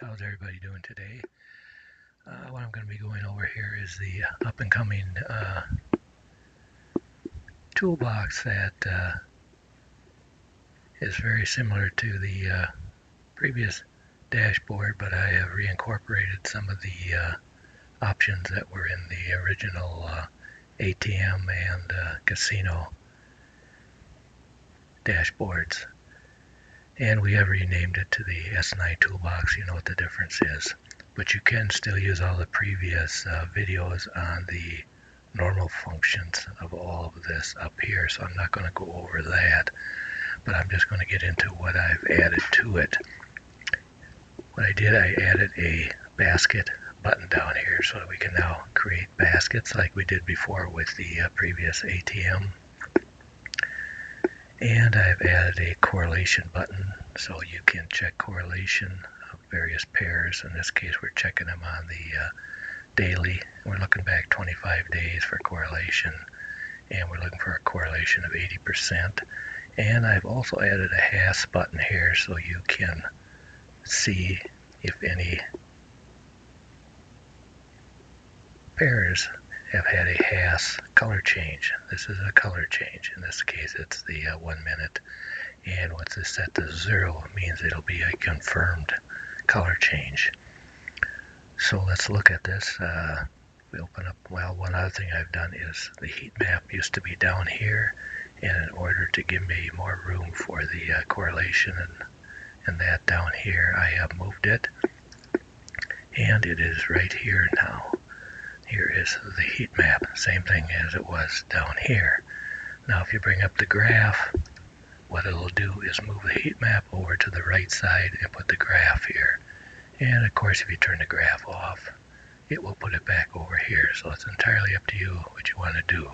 How's everybody doing today? What I'm going to be going over here is the up-and-coming toolbox that is very similar to the previous dashboard, but I have reincorporated some of the options that were in the original ATM and casino dashboards. And we have renamed it to the S9 toolbox. You know what the difference is. But you can still use all the previous videos on the normal functions of all of this up here, so I'm not going to go over that, but I'm just going to get into what I've added to it. What I did, I added a basket button down here so that we can now create baskets like we did before with the previous ATM. And I've added a correlation button so you can check correlation of various pairs. In this case, we're checking them on the daily. We're looking back 25 days for correlation, and we're looking for a correlation of 80%. And I've also added a hash button here so you can see if any pairs have had a hash color change. This is a color change. In this case, it's the 1 minute. And once it's set to 0, it means it'll be a confirmed color change. So let's look at this. We open up, well, one other thing I've done is the heat map used to be down here, and in order to give me more room for the correlation and that down here, I have moved it, and it is right here now. Here is the heat map, same thing as it was down here. Now if you bring up the graph, what it'll do is move the heat map over to the right side and put the graph here. And of course, if you turn the graph off, it will put it back over here. So it's entirely up to you what you want to do.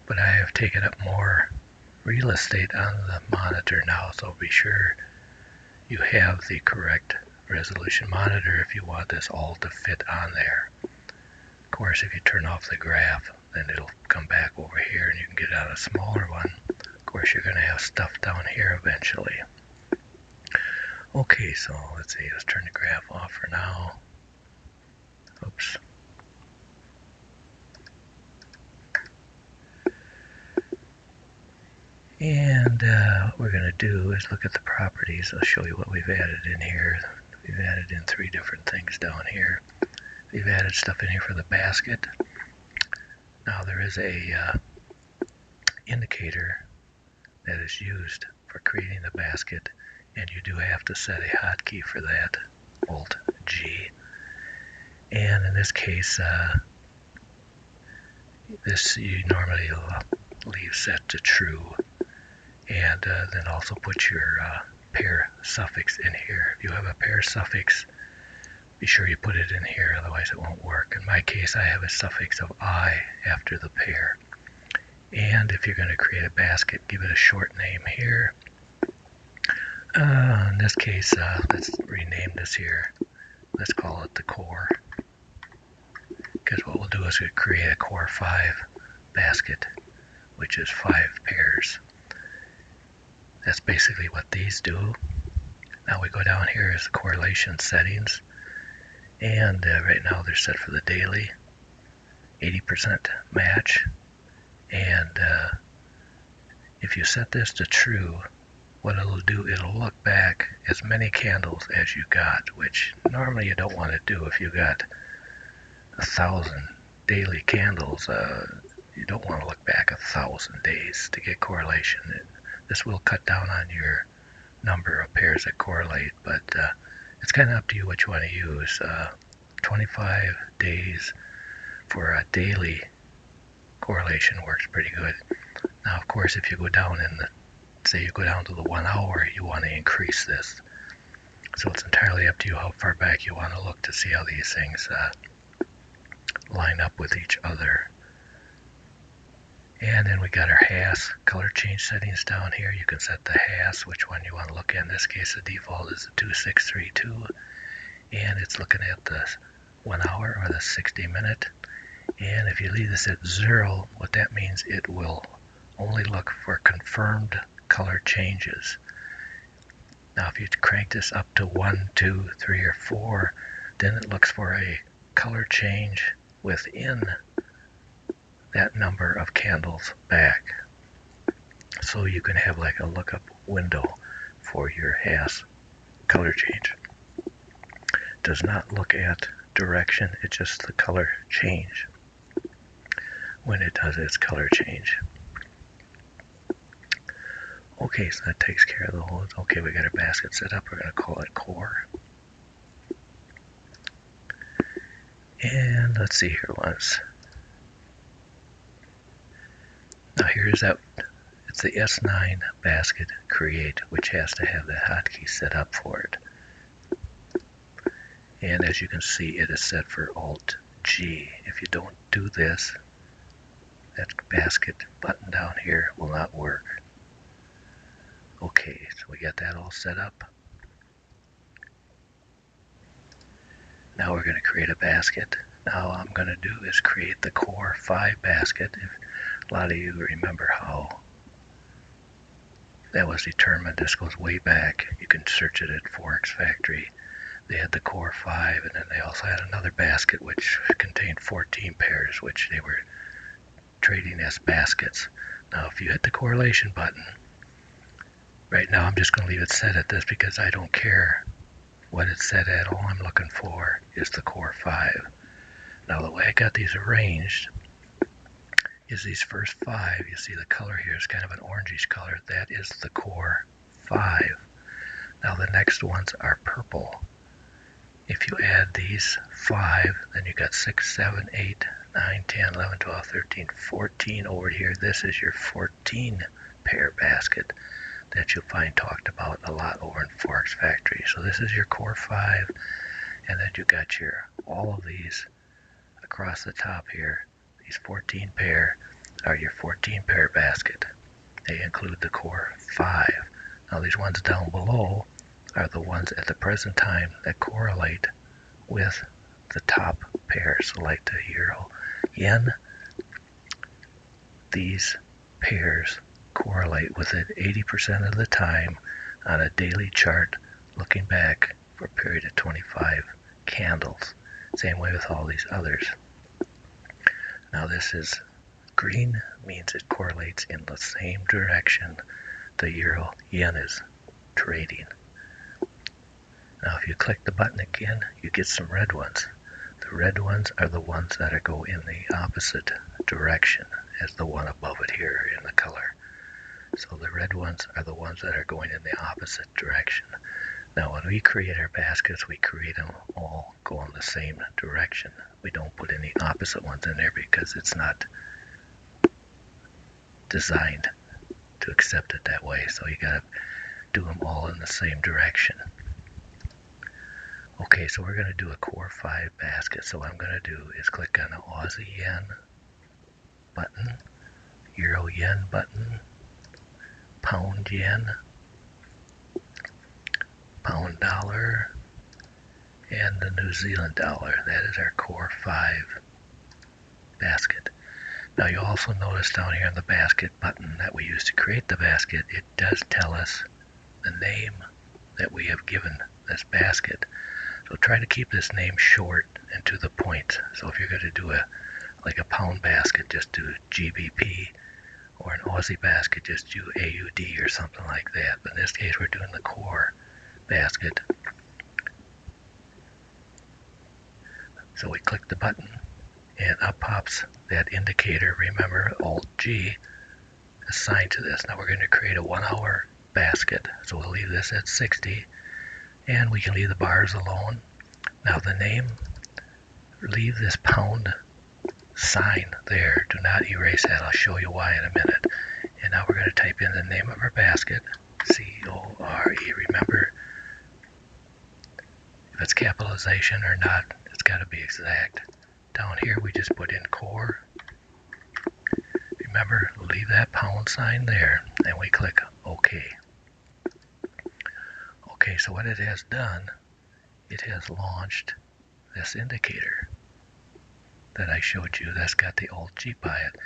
But I have taken up more real estate on the monitor now, so be sure you have the correct resolution monitor if you want this all to fit on there. Of course, if you turn off the graph, then it'll come back over here and you can get out a smaller one. Of course, you're going to have stuff down here eventually. Okay, so let's see, let's turn the graph off for now. Oops. And what we're going to do is look at the properties. I'll show you what we've added in here. We've added in 3 different things down here. We've added stuff in here for the basket. Now there is a indicator that is used for creating the basket, and you do have to set a hotkey for that, Alt G. And in this case, this you normally leave set to true, and then also put your pair suffix in here. If you have a pair suffix, be sure you put it in here, otherwise it won't work. In my case, I have a suffix of I after the pair. And if you're going to create a basket, give it a short name here. In this case, let's rename this here. Let's call it the core. Because what we'll do is we'll create a core 5 basket, which is 5 pairs. That's basically what these do. Now we go down here is the correlation settings. And right now they're set for the daily, 80% match. And if you set this to true, what it'll do, it'll look back as many candles as you got, which normally you don't want to do. If you got 1,000 daily candles, you don't want to look back 1,000 days to get correlation. This will cut down on your number of pairs that correlate, but it's kind of up to you what you want to use. 25 days for a daily correlation works pretty good. Now, of course, if you go down say you go down to the 1 hour, you want to increase this. So it's entirely up to you how far back you want to look to see how these things line up with each other. And then we got our hash color change settings down here. You can set the hash, which one you want to look at. In this case, the default is the 2632, and it's looking at the 1 hour or the 60-minute. And if you leave this at 0, what that means, it will only look for confirmed color changes. Now if you crank this up to 1, 2, 3, or 4, then it looks for a color change within that number of candles back. So you can have like a lookup window for your Hass color change. It does not look at direction, it's just the color change when it does its color change. Okay, so that takes care of the whole. Okay, we got our basket set up. We're going to call it core. And let's see here once. Now here's that. It's the S9 basket create, which has to have the hotkey set up for it. And as you can see, it is set for Alt G. If you don't do this, that basket button down here will not work. Okay, so we got that all set up. Now we're going to create a basket. Now all I'm going to do is create the Core 5 basket. If a lot of you remember how that was determined, this goes way back. You can search it at Forex Factory. They had the Core 5, and then they also had another basket which contained 14 pairs, which they were trading as baskets. Now if you hit the correlation button, right now I'm just going to leave it set at this because I don't care what it's set at. All I'm looking for is the Core 5. Now the way I got these arranged is these first 5, you see the color here is kind of an orangish color. That is the Core 5. Now the next ones are purple. If you add these 5, then you got 6, 7, 8, 9, 10, 11, 12, 13, 14 over here. This is your 14 pair basket that you'll find talked about a lot over in Forex Factory. So this is your Core 5, and then you got your all of these across the top here. These 14 pair are your 14 pair basket. They include the Core 5. Now these ones down below are the ones at the present time that correlate with the top pairs. So like the Euro Yen, these pairs correlate with it 80% of the time on a daily chart looking back for a period of 25 candles. Same way with all these others. Now this is green, means it correlates in the same direction the Euro Yen is trading. Now if you click the button again, you get some red ones. The red ones are the ones that go in the opposite direction as the one above it here in the color. So the red ones are the ones that are going in the opposite direction. Now when we create our baskets, we create them all going the same direction. We don't put any opposite ones in there because it's not designed to accept it that way. So you gotta do them all in the same direction. Okay, so we're going to do a Core 5 basket. So what I'm going to do is click on the Aussie Yen button, Euro Yen button, Pound Yen, Pound Dollar, and the New Zealand Dollar. That is our Core 5 basket. Now you also notice down here on the basket button that we use to create the basket, it does tell us the name that we have given this basket. So try to keep this name short and to the point. So if you're going to do like a pound basket, just do GBP, or an Aussie basket, just do AUD or something like that. But in this case, we're doing the Core basket. So we click the button, and up pops that indicator. Remember, Alt G assigned to this. Now we're going to create a 1 hour basket. So we'll leave this at 60. And we can leave the bars alone. Now the name, leave this pound sign there. Do not erase that. I'll show you why in a minute. And now we're going to type in the name of our basket, C-O-R-E. Remember, if it's capitalization or not, it's got to be exact. Down here we just put in Core. Remember, leave that pound sign there, and we click OK. Okay, so what it has done, it has launched this indicator that I showed you that's got the Alt G by it,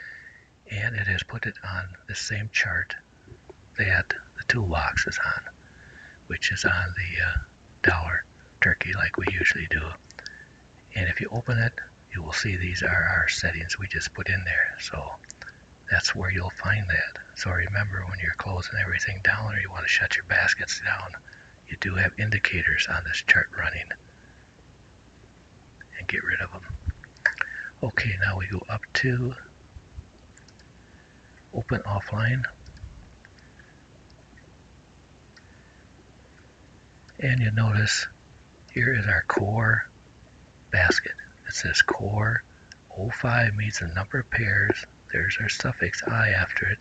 and it has put it on the same chart that the ToolBox is on. which is on the dollar turkey like we usually do. And if you open it, you will see these are our settings we just put in there. So that's where you'll find that. So remember, when you're closing everything down or you want to shut your baskets down, you do have indicators on this chart running, and get rid of them. Okay, now we go up to open offline, and you notice here is our core basket. It says core 05 means the number of pairs. There's our suffix I after it.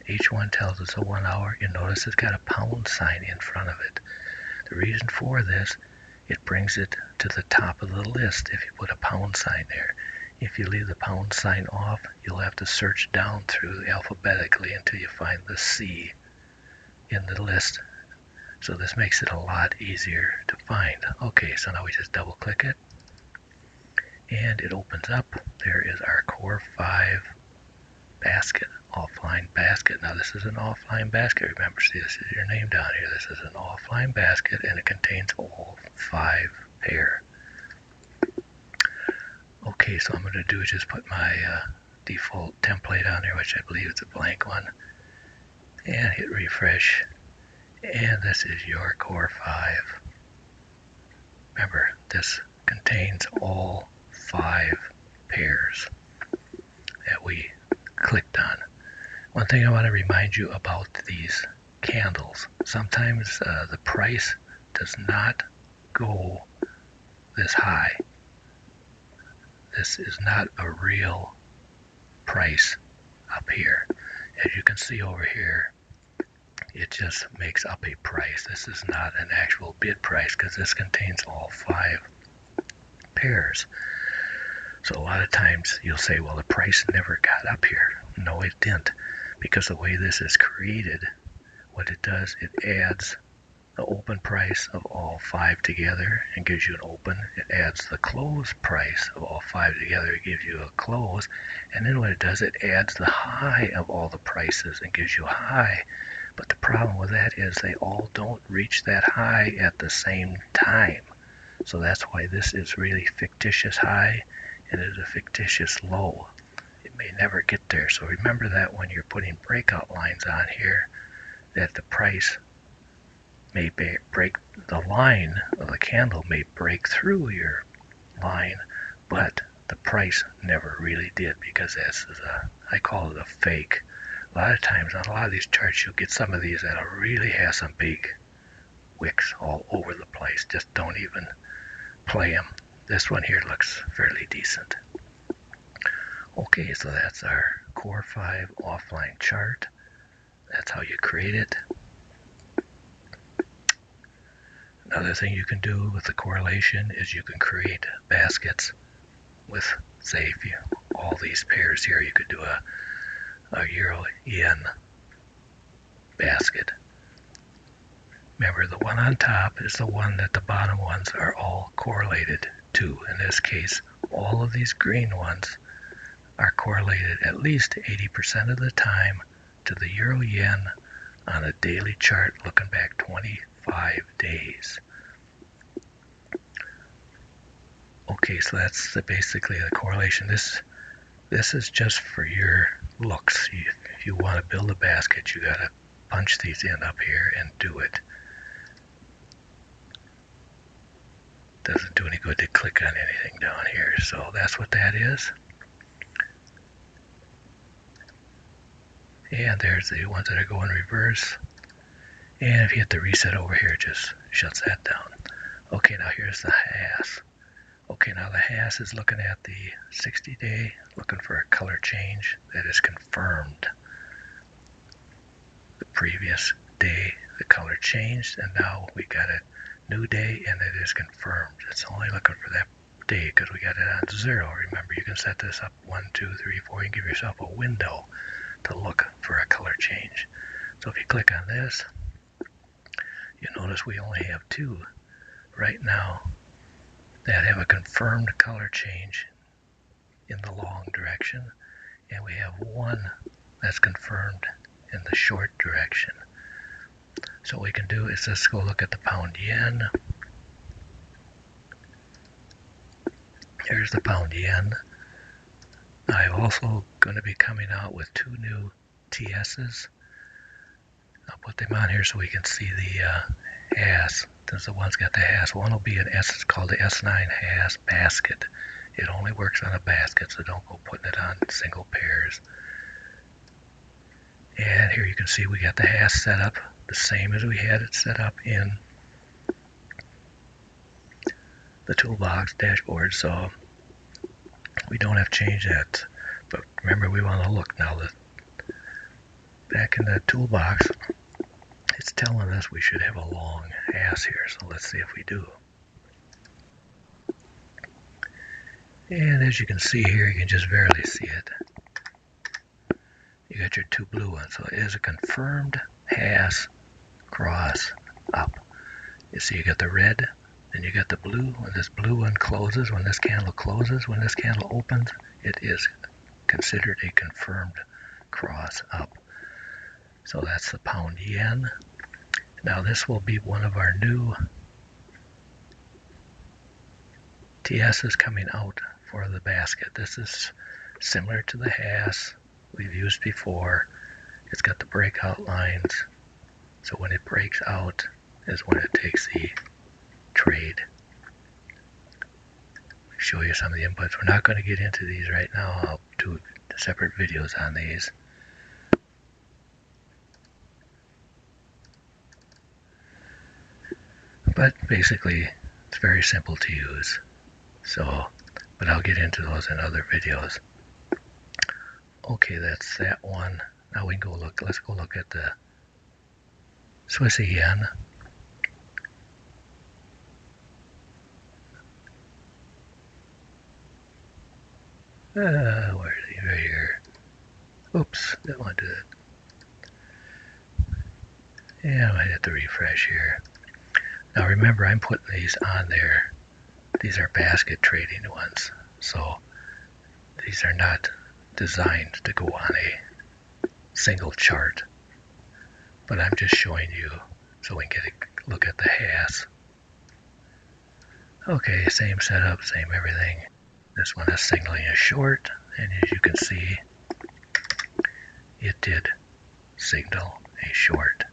Each one tells us a 1 hour. You notice it's got a pound sign in front of it. The reason for this, it brings it to the top of the list if you put a pound sign there. If you leave the pound sign off, you'll have to search down through alphabetically until you find the C in the list. So this makes it a lot easier to find. Okay, so now we just double click it, and it opens up. There is our core 5 basket, offline basket. Now this is an offline basket. Remember, see, this is your name down here. This is an offline basket, and it contains all 5 pair. Okay, so I'm going to do is just put my default template on there, which I believe is a blank one, and hit refresh. And this is your core 5. Remember, this contains all 5 pairs that we clicked on. One thing I want to remind you about these candles, sometimes the price does not go this high. This is not a real price up here. As you can see over here, it just makes up a price. This is not an actual bid price because this contains all 5 pairs. So a lot of times you'll say, well, the price never got up here. No, it didn't, because the way this is created, what it does, it adds the open price of all 5 together and gives you an open. It adds the close price of all 5 together, it gives you a close. And then what it does, it adds the high of all the prices and gives you a high. But the problem with that is they all don't reach that high at the same time. So that's why this is really fictitious high and it is a fictitious low. It may never get there. So remember that when you're putting breakout lines on here, that the price may break, the line of the candle may break through your line, but the price never really did, because this is I call it a fake. A lot of times on a lot of these charts, you'll get some of these that'll really have some big wicks all over the place. Just don't even play them. This one here looks fairly decent. Okay, so that's our Core 5 offline chart. That's how you create it. Another thing you can do with the correlation is you can create baskets with, say, if you all these pairs here, you could do a Euro-Yen basket. Remember, the one on top is the one that the bottom ones are all correlated to. In this case, all of these green ones are correlated at least 80% of the time to the Euro-Yen on a daily chart looking back 25 days. Okay, so that's basically the correlation. This is just for your looks. If you want to build a basket, you got to punch these in up here and do it. Doesn't do any good to click on anything down here. So that's what that is. And there's the ones that are going reverse. And if you hit the reset over here, it just shuts that down. Okay, now here's the HAS. Okay, now the HAS is looking at the 60-day, looking for a color change that is confirmed. The previous day, the color changed, and now we got a new day, and it is confirmed. It's only looking for that day because we got it on 0. Remember, you can set this up 1, 2, 3, 4. You can give yourself a window to look for a color change. So if you click on this, you notice we only have 2 right now that have a confirmed color change in the long direction, and we have 1 that's confirmed in the short direction. So what we can do is just go look at the pound yen. Here's the pound yen. I'm also going to be coming out with 2 new TS's. I'll put them on here so we can see the HAS. Since the one's got the HAS. One will be an S, it's called the S9 HAS basket. It only works on a basket, so don't go putting it on single pairs. And here you can see we got the HAS set up the same as we had it set up in the ToolBox dashboard, so we don't have to change that. But remember, we want to look now that back in the ToolBox, it's telling us we should have a long HAS here, so let's see if we do. And as you can see here, you can just barely see it. You got your 2 blue ones, so it is a confirmed HAS cross up. You see you got the red, then you got the blue. When this blue one closes, when this candle closes, when this candle opens, it is considered a confirmed cross up. So that's the pound yen. Now this will be one of our new TS's coming out for the basket. This is similar to the HAS we've used before. It's got the breakout lines, so when it breaks out is when it takes the trade. I'll show you some of the inputs. We're not going to get into these right now. I'll do separate videos on these. But basically it's very simple to use. So, but I'll get into those in other videos. Okay, that's that one. Now we can go look, let's go look at the Swiss yen. Where is he? Right here. Oops, didn't want to do that. Yeah, I might have to refresh here. Now remember, I'm putting these on there. These are basket trading ones, so these are not designed to go on a single chart. But I'm just showing you so we can get a look at the HAS. Okay, same setup, same everything. This one is signaling a short, and as you can see, it did signal a short.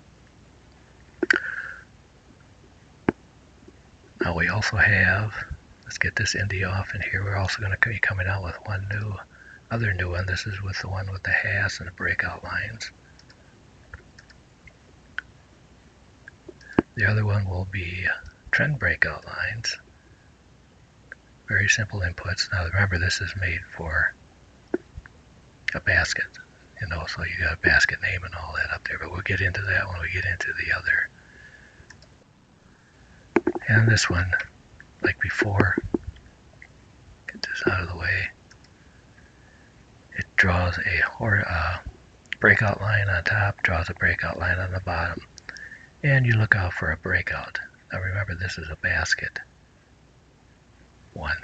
Now we also have, let's get this Indy off, and here we're also going to be coming out with one other new one. This is with the one with the HAS and the breakout lines. The other one will be trend breakout lines. Very simple inputs. Now remember, this is made for a basket, you know, so you got a basket name and all that up there, but we'll get into that when we get into the other. And this one, like before, get this out of the way, it draws a breakout line on top, draws a breakout line on the bottom, and you look out for a breakout. Now remember, this is a basket one.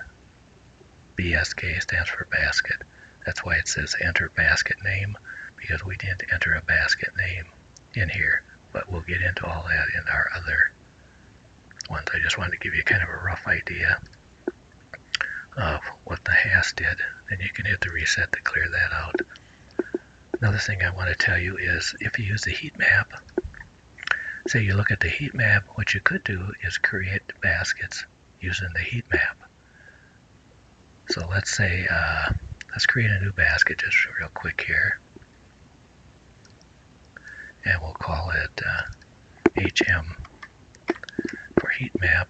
BSK stands for basket. That's why it says enter basket name, because we didn't enter a basket name in here, but we'll get into all that in our other ones. I just wanted to give you kind of a rough idea of what the HAS did, and you can hit the reset to clear that out. Another thing I want to tell you is if you use the heat map, say you look at the heat map, what you could do is create baskets using the heat map. So let's say, let's create a new basket just real quick here, and we'll call it HM for heat map,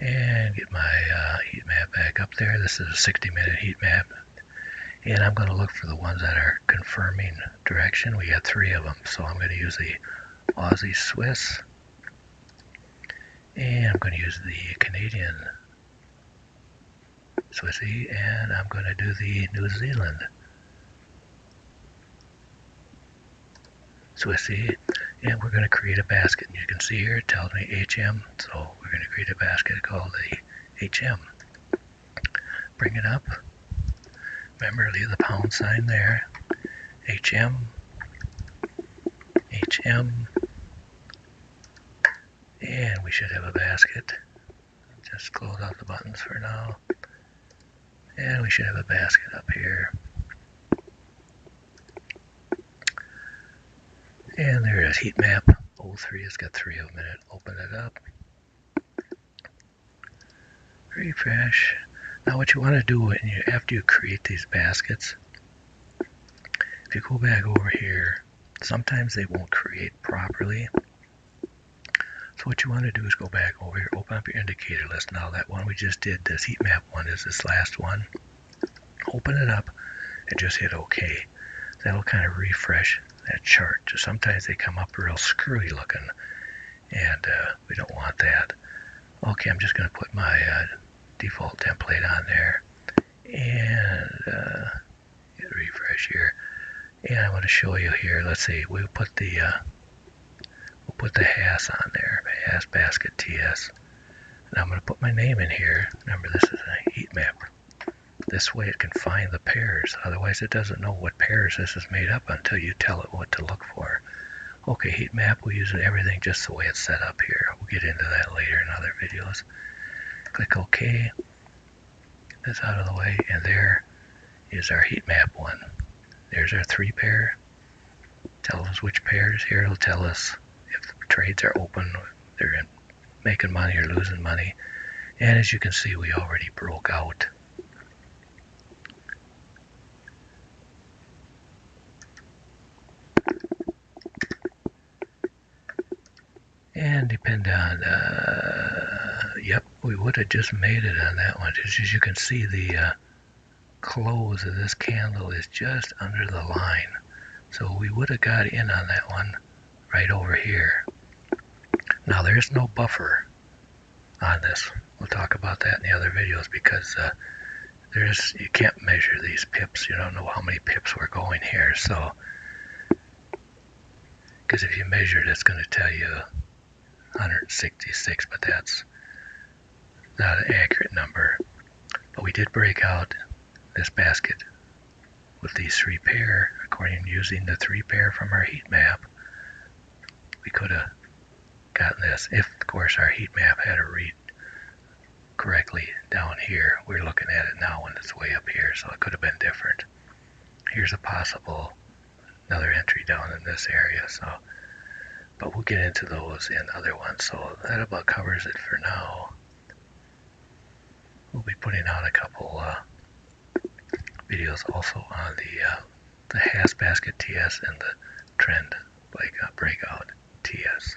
and get my heat map back up there. This is a 60-minute heat map, and I'm going to look for the ones that are confirming direction. We got 3 of them, so I'm going to use the Aussie Swiss, and I'm going to use the Canadian Swissy, and I'm going to do the New Zealand Swissy, and we're going to create a basket. And you can see here it tells me HM, so we're going to create a basket called the HM. Bring it up. Remember, leave the pound sign there. HM. M, and we should have a basket. Just close out the buttons for now, and we should have a basket up here. And there it is, heat map 03. It's got 3 of them in it. Open it up, refresh. Now what you want to do when after you create these baskets, if you go back over here, sometimes they won't create properly. So what you want to do is go back over here, open up your indicator list. Now that one we just did, this heat map one is this last one. Open it up and just hit OK. That'll kind of refresh that chart. So sometimes they come up real screwy looking, and we don't want that. Okay, I'm just going to put my default template on there and hit refresh here. And I want to show you here. Let's see, we'll put the HAS on there, HAS basket TS. And I'm going to put my name in here. Remember, this is a heat map. This way it can find the pairs. Otherwise it doesn't know what pairs this is made up until you tell it what to look for. Okay, heat map, we use everything just the way it's set up here. We'll get into that later in other videos. Click OK. Get this out of the way, and there is our heat map one. There's our 3 pair. Tells us which pairs. Here it'll tell us if trades are open, they're making money or losing money. And as you can see, we already broke out. And depend on, yep, we would have just made it on that one. Just as you can see, the close of this candle is just under the line. So we would have got in on that one right over here. Now there's no buffer on this. We'll talk about that in the other videos because you can't measure these pips. You don't know how many pips we're going here. So, because if you measure it, it's going to tell you 166, but that's not an accurate number. But we did break out this basket with these 3 pair. According to using the 3 pair from our heat map, we could have gotten this if, of course, our heat map had a read correctly down here. We're looking at it now when it's way up here, so it could have been different. Here's a possible another entry down in this area. So, but we'll get into those in other ones. So that about covers it for now. We'll be putting out a couple videos also on the HAS basket TS and the trend breakout TS.